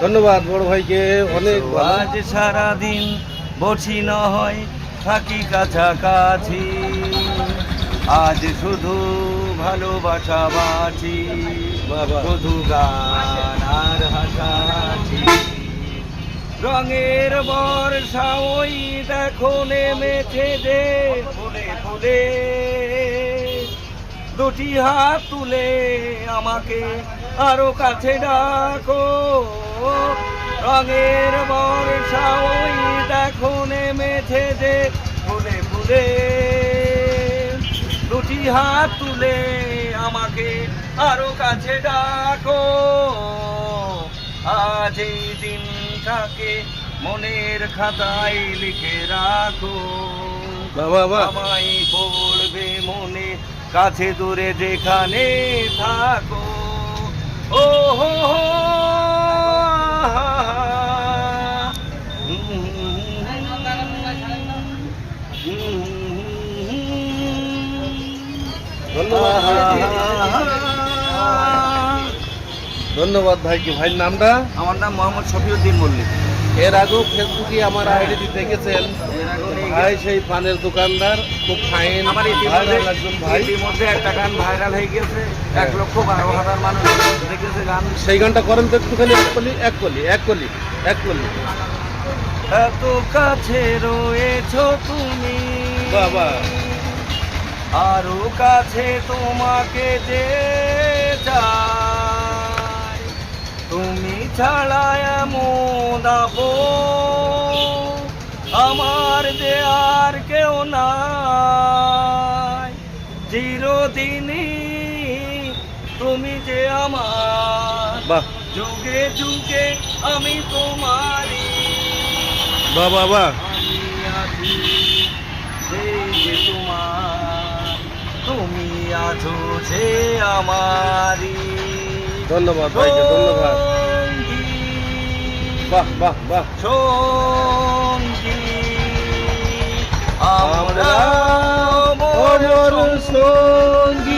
ধন্যবাদ বড় ভাইকে, অনেক আজ সারাদিন বসি না হয় থাকি কাছাকাছি, আজ শুধু ভালোবাসা বাঁচি, বাবা শুধু গান আর হাসাছি। রঙের বর্ষা ওই দেখো নেমেছে যে ফুলে ফুলে, দুটি হাত তুলে আমাকে আরো কাছে ডাকো। রঙের বর্ষা ওই দেখো নেমেছে যে ফুলে ফুলে, দুটি হাত তুলে আমাকে আরো কাছে ডাকো। আজ এই দিনটাকে মনের খাতায় লিখে রাখো, বাবা বাবা আমায় পড়বে মনে কাছে দূরে যেখানে থাকো। ও হো হো ধন্যবাদ ভাইকে, ধন্যবাদ ভাইকে। ভাইয়ের নামটা? আমার নাম মোহাম্মদ শফিউদ্দিন মল্লিক। এর আগেও ফেসবুকে আমার আইডি দেখেছেন, ভাই সেই পানের দোকানদার, খুব ফাইন আমার ভাইরাল একজন ভাই। ইতিমধ্যে একটা গান ভাইরাল হয়ে গেছে, 1,12,000 মানুষ দেখেছে গান। সেই গানটা করেন তো একটুখানি, এক কলি। এত কাছে রয়েছো তুমি, বাবা আরো কাছে তোমাকে যে চাই, তুমি ছাড়া এমন আপন আমার যে আর কেউ নাই। চিরদিনই তুমি যে আমার, বাহ যুগে যুগে আমি তোমারই। বাহ বাবা আমি আছি সেই যে তোমার, তুমি আছো সে আমারই। ধন্যবাদ ভাইকে, ধন্যবাদ। সঙ্গী, বাহ সঙ্গী, আমরা আমরা অমর সঙ্গী।